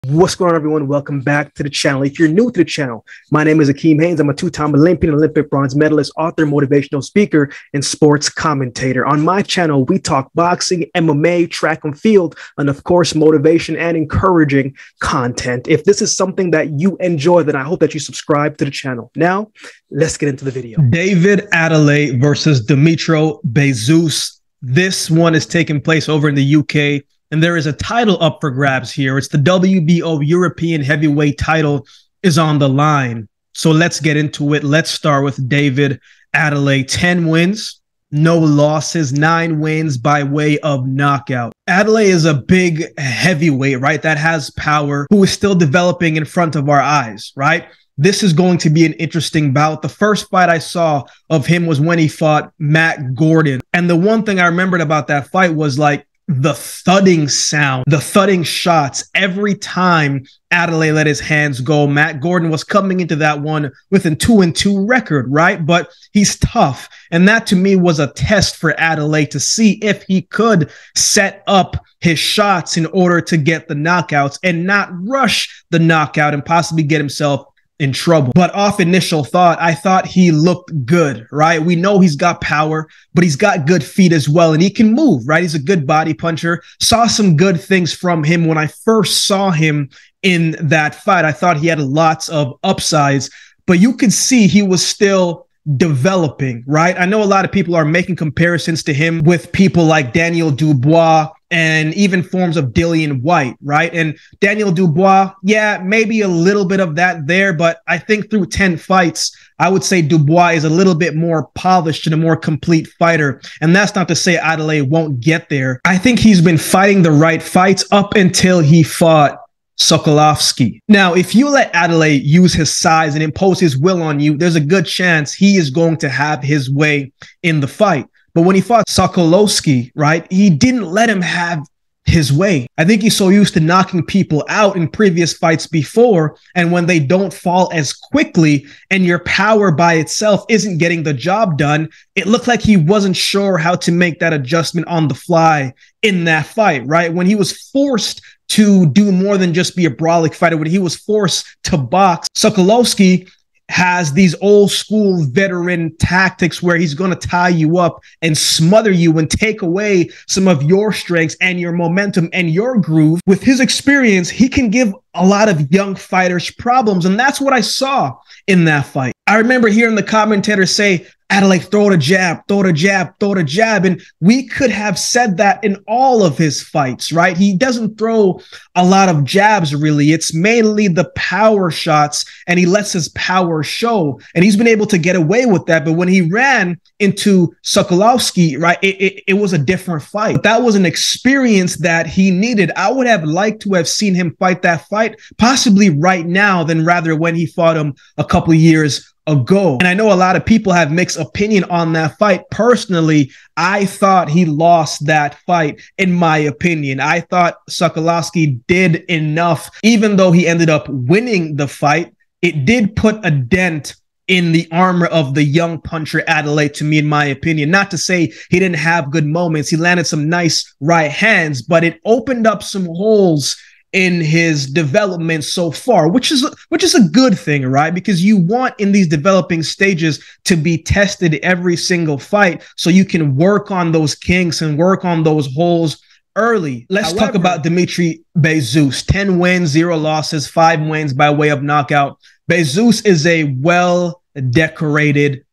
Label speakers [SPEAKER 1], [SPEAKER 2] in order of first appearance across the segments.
[SPEAKER 1] What's going on, everyone? Welcome back to the channel. If you're new to the channel, my name is AkeemHaynes. I'm a two-time Olympic bronze medalist, author, motivational speaker, and sports commentator. On my channel, we talk boxing, MMA, track and field, and of course, motivation and encouraging content. If this is something that you enjoy, then I hope that you subscribe to the channel. Now, let's get into the video. David Adeleye versus Dmytro Besuz. This one is taking place over in the UK. And there is a title up for grabs here. It's the WBO European heavyweight title is on the line. So let's get into it. Let's start with David Adeleye. 10 wins, no losses, 9 wins by way of knockout. Adeleye is a big heavyweight, right? That has power, who is still developing in front of our eyes, right? This is going to be an interesting bout. The first fight I saw of him was when he fought Matt Gordon. And the one thing I remembered about that fight was like, the thudding sound, the thudding shots. Every time Adeleye let his hands go, Matt Gordon was coming into that one with a 2-2 record, right? But he's tough. And that to me was a test for Adeleye to see if he could set up his shots in order to get the knockouts and not rush the knockout and possibly get himself in trouble. But off initial thought, I thought he looked good, right? We know he's got power, but he's got good feet as well, and he can move, right? He's a good body puncher. Saw some good things from him when I first saw him in that fight. I thought he had lots of upsides, but you could see he was still developing, right? I know a lot of people are making comparisons to him with people like Daniel Dubois and even forms of Dillian White, right? And Daniel Dubois, yeah, maybe a little bit of that there, but I think through 10 fights, I would say Dubois is a little bit more polished and a more complete fighter. And that's not to say Adeleye won't get there. I think he's been fighting the right fights up until he fought Sokolovsky. Now, if you let Adeleye use his size and impose his will on you, there's a good chance he is going to have his way in the fight. But when he fought Sokolovsky, right, he didn't let him have his way. I think he's so used to knocking people out in previous fights before, and when they don't fall as quickly and your power by itself isn't getting the job done, it looked like he wasn't sure how to make that adjustment on the fly in that fight, right? When he was forced to do more than just be a brawling fighter, when he was forced to box, Sokolovsky has these old school veteran tactics where he's going to tie you up and smother you and take away some of your strengths and your momentum and your groove. With his experience, he can give a lot of young fighters problems. And that's what I saw in that fight. I remember hearing the commentators say, Adeleye, throw the jab, throw the jab, throw the jab. And we could have said that in all of his fights, right? He doesn't throw a lot of jabs, really. It's mainly the power shots, and he lets his power show. And he's been able to get away with that. But when he ran into Sokolovsky, right, it was a different fight. But that was an experience that he needed. I would have liked to have seen him fight that fight, possibly right now, than rather when he fought him a couple of years ago. And I know a lot of people have mixed opinion on that fight. Personally, I thought he lost that fight, in my opinion. I thought Sokolovsky did enough. Even though he ended up winning the fight, it did put a dent in the armor of the young puncher Adeleye, to me, in my opinion. Not to say he didn't have good moments. He landed some nice right hands, but it opened up some holes in his development so far, which is a good thing, right? Because you want in these developing stages to be tested every single fight so you can work on those kinks and work on those holes early. Let's talk about Dmytro Besuz. 10 wins, 0 losses, 5 wins by way of knockout. Besuz is a well-decorated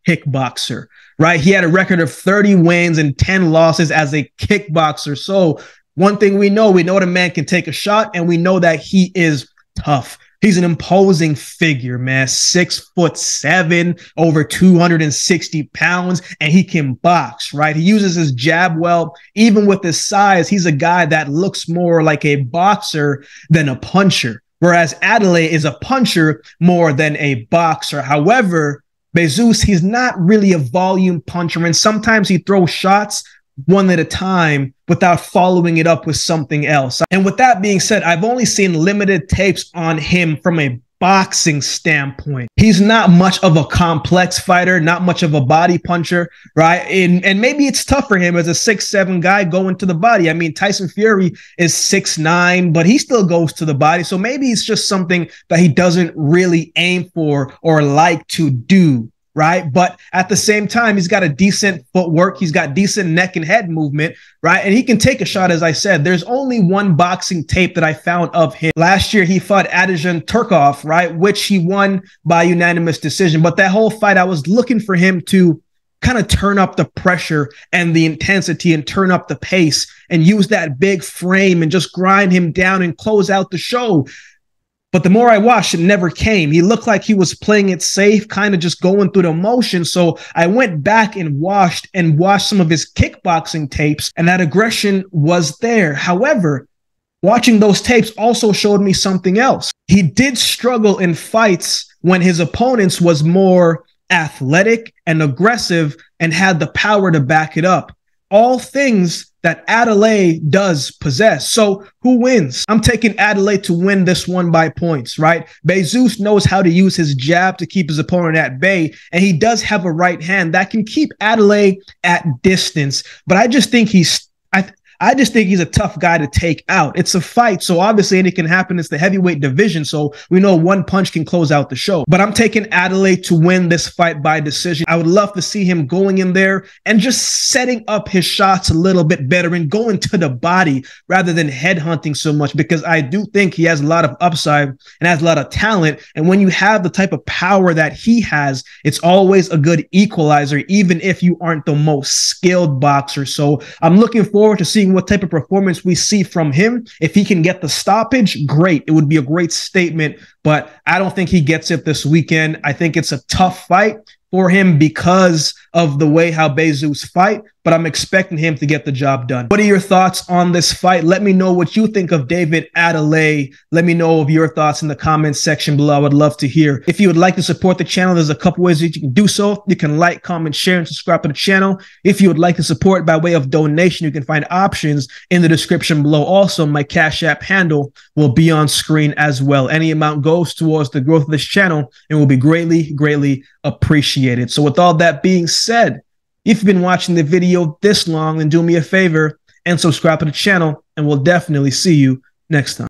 [SPEAKER 1] kickboxer, right? He had a record of 30 wins and 10 losses as a kickboxer. So one thing we know the man can take a shot, and we know that he is tough. He's an imposing figure, man. 6'7", over 260 pounds, and he can box, right? He uses his jab well. Even with his size, he's a guy that looks more like a boxer than a puncher, whereas Adeleye is a puncher more than a boxer. However, Besuz, he's not really a volume puncher, and sometimes he throws shots one at a time without following it up with something else. And with that being said, I've only seen limited tapes on him from a boxing standpoint. He's not much of a complex fighter, not much of a body puncher, right? And maybe it's tough for him as a 6'7" guy going to the body. I mean, Tyson Fury is 6'9", but he still goes to the body. So maybe it's just something that he doesn't really aim for or like to do, right? But at the same time, he's got a decent footwork. He's got decent neck and head movement, right? And he can take a shot, as I said. There's only one boxing tape that I found of him. Last year, he fought Adijan Turkov, right? Which he won by unanimous decision. But that whole fight, I was looking for him to kind of turn up the pressure and the intensity and turn up the pace and use that big frame and just grind him down and close out the show. But the more I watched, it never came. He looked like he was playing it safe, kind of just going through the motion. So I went back and watched some of his kickboxing tapes, and that aggression was there. However, watching those tapes also showed me something else. He did struggle in fights when his opponents was more athletic and aggressive and had the power to back it up. All things that Adeleye does possess. So who wins? I'm taking Adeleye to win this one by points, right? Besuz knows how to use his jab to keep his opponent at bay, and he does have a right hand that can keep Adeleye at distance. But I just think he's a tough guy to take out. It's a fight, so obviously anything can happen. It's the heavyweight division, so we know one punch can close out the show. But I'm taking Adeleye to win this fight by decision. I would love to see him going in there and just setting up his shots a little bit better and going to the body rather than headhunting so much, because I do think he has a lot of upside and has a lot of talent. And when you have the type of power that he has, it's always a good equalizer, even if you aren't the most skilled boxer. So I'm looking forward to seeing what type of performance we see from him. If he can get the stoppage, great. It would be a great statement, but I don't think he gets it this weekend. I think it's a tough fight for him because of the way how Besuz fight, but I'm expecting him to get the job done. What are your thoughts on this fight? Let me know what you think of David Adeleye. Let me know of your thoughts in the comments section below. I would love to hear. If you would like to support the channel, there's a couple ways that you can do so. You can like, comment, share, and subscribe to the channel. If you would like to support by way of donation, you can find options in the description below. Also, my Cash App handle will be on screen as well. Any amount goes towards the growth of this channel and will be greatly, greatly appreciated. So with all that being said, if you've been watching the video this long, then do me a favor and subscribe to the channel, and we'll definitely see you next time.